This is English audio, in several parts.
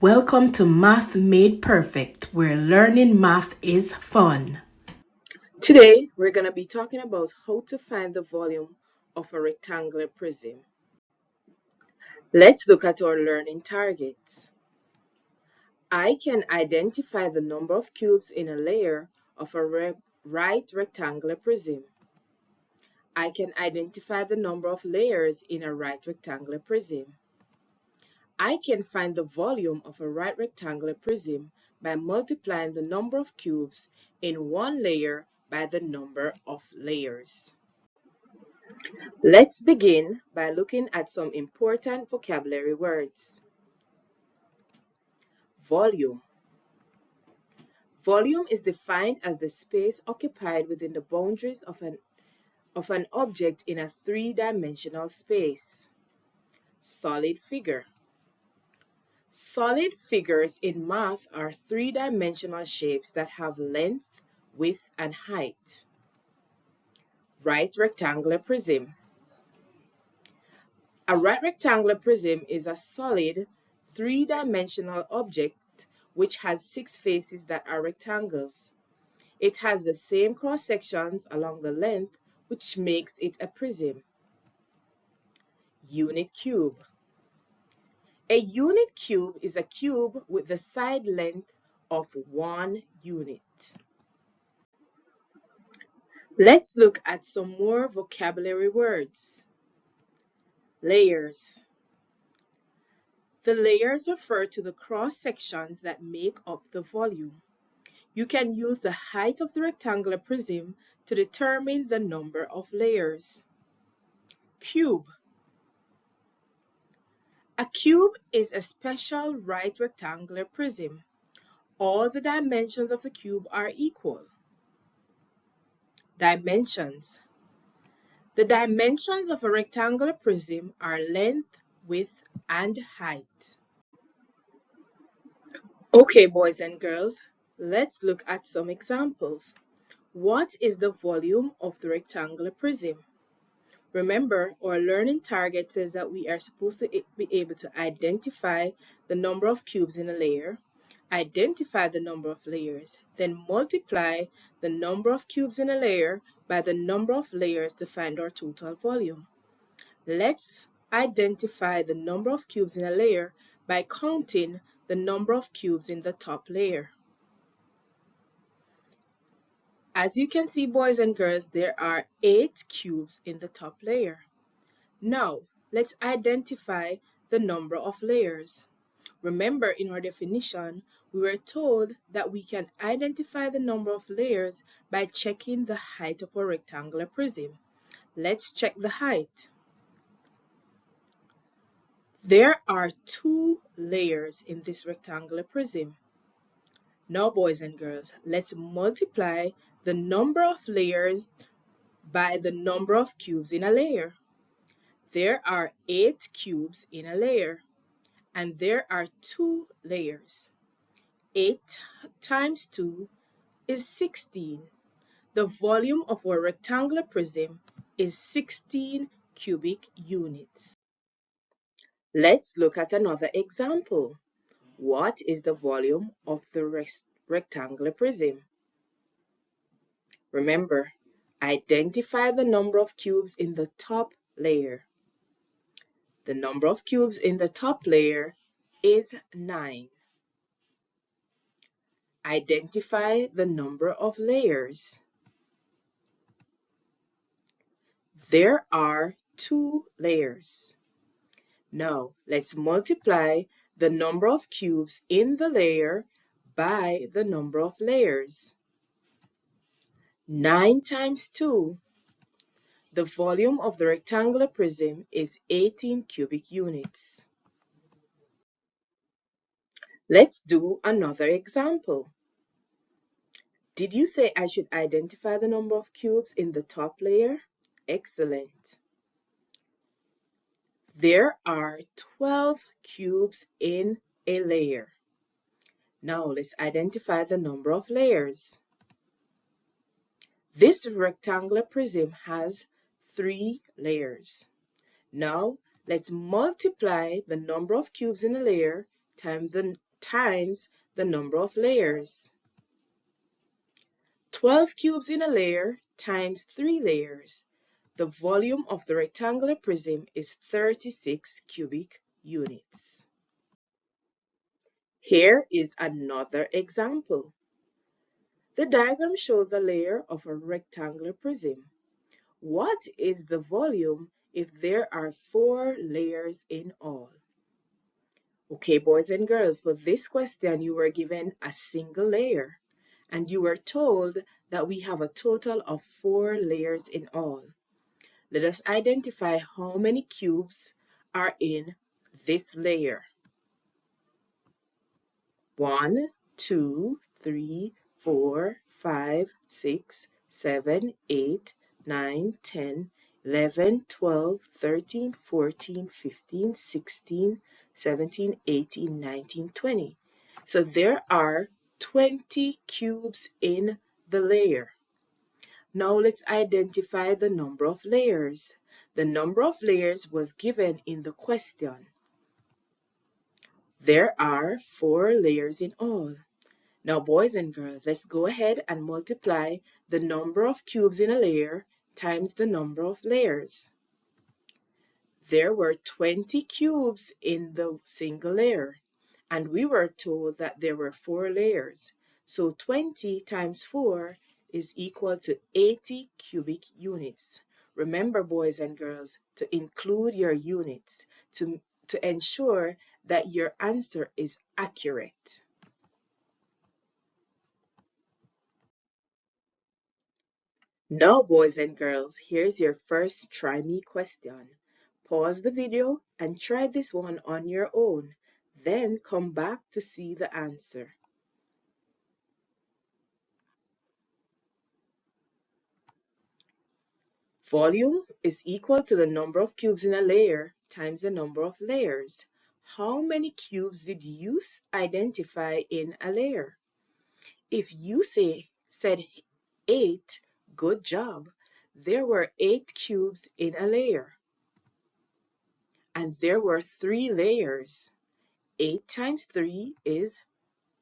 Welcome to Math Made Perfect, where learning math is fun. Today, we're going to be talking about how to find the volume of a rectangular prism. Let's look at our learning targets. I can identify the number of cubes in a layer of a right rectangular prism. I can identify the number of layers in a right rectangular prism. I can find the volume of a right rectangular prism by multiplying the number of cubes in one layer by the number of layers. Let's begin by looking at some important vocabulary words. Volume. Volume is defined as the space occupied within the boundaries of an object in a three-dimensional space. Solid figure. Solid figures in math are three-dimensional shapes that have length, width, and height. Right rectangular prism. A right rectangular prism is a solid, three-dimensional object which has six faces that are rectangles. It has the same cross-sections along the length, which makes it a prism. Unit cube. A unit cube is a cube with the side length of 1 unit. Let's look at some more vocabulary words. Layers. The layers refer to the cross-sections that make up the volume. You can use the height of the rectangular prism to determine the number of layers. Cube. A cube is a special right rectangular prism. All the dimensions of the cube are equal. Dimensions. The dimensions of a rectangular prism are length, width, and height. Okay, boys and girls, let's look at some examples. What is the volume of the rectangular prism? Remember, our learning target says that we are supposed to be able to identify the number of cubes in a layer, identify the number of layers, then multiply the number of cubes in a layer by the number of layers to find our total volume. Let's identify the number of cubes in a layer by counting the number of cubes in the top layer. As you can see, boys and girls, there are 8 cubes in the top layer. Now, let's identify the number of layers. Remember, in our definition, we were told that we can identify the number of layers by checking the height of a rectangular prism. Let's check the height. There are 2 layers in this rectangular prism. Now, boys and girls, let's multiply the number of layers by the number of cubes in a layer. There are 8 cubes in a layer, and there are 2 layers. 8 times 2 is 16. The volume of our rectangular prism is 16 cubic units. Let's look at another example. What is the volume of the rectangular prism? Remember, identify the number of cubes in the top layer. The number of cubes in the top layer is 9. Identify the number of layers. There are 2 layers. Now, let's multiply the number of cubes in the layer by the number of layers. 9 times 2. The volume of the rectangular prism is 18 cubic units. Let's do another example. Did you say I should identify the number of cubes in the top layer? Excellent. There are 12 cubes in a layer. Now let's identify the number of layers. This rectangular prism has 3 layers. Now let's multiply the number of cubes in a layer times times the number of layers. 12 cubes in a layer times 3 layers. The volume of the rectangular prism is 36 cubic units. Here is another example. The diagram shows a layer of a rectangular prism. What is the volume if there are 4 layers in all? Okay, boys and girls, for this question you were given a single layer and you were told that we have a total of 4 layers in all. Let us identify how many cubes are in this layer. 1, 2, 3, 4, 5, 6, 7, 8, 9, 10, 11, 12, 13, 14, 15, 16, 17, 18, 19, 20. So there are 20 cubes in the layer. Now let's identify the number of layers. The number of layers was given in the question. There are 4 layers in all. Now, boys and girls, let's go ahead and multiply the number of cubes in a layer times the number of layers. There were 20 cubes in the single layer, and we were told that there were 4 layers. So 20 times 4 is equal to 80 cubic units. Remember, boys and girls, to include your units to ensure that your answer is accurate. Now, boys and girls, here's your first try me question. Pause the video and try this one on your own. Then come back to see the answer. Volume is equal to the number of cubes in a layer times the number of layers. How many cubes did you identify in a layer? If you said 8, good job. There were 8 cubes in a layer. And there were 3 layers. 8 times 3 is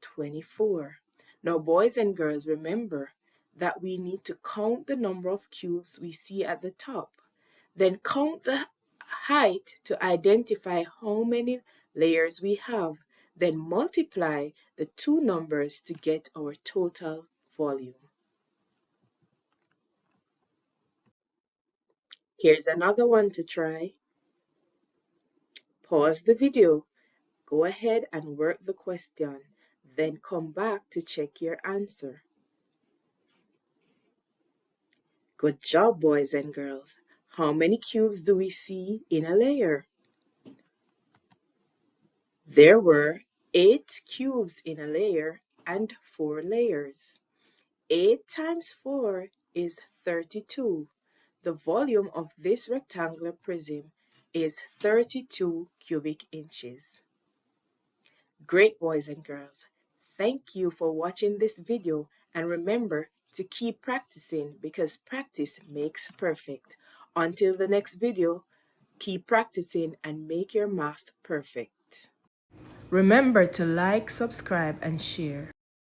24. Now, boys and girls, remember that we need to count the number of cubes we see at the top. Then count the height to identify how many layers we have. Then multiply the two numbers to get our total volume. Here's another one to try. Pause the video. Go ahead and work the question. Then come back to check your answer. Good job, boys and girls. How many cubes do we see in a layer? There were 8 cubes in a layer and 4 layers. 8 times 4 is 32. The volume of this rectangular prism is 32 cubic inches. Great, boys and girls. Thank you for watching this video, and remember to keep practicing because practice makes perfect. Until the next video, keep practicing and make your math perfect. Remember to like, subscribe, and share.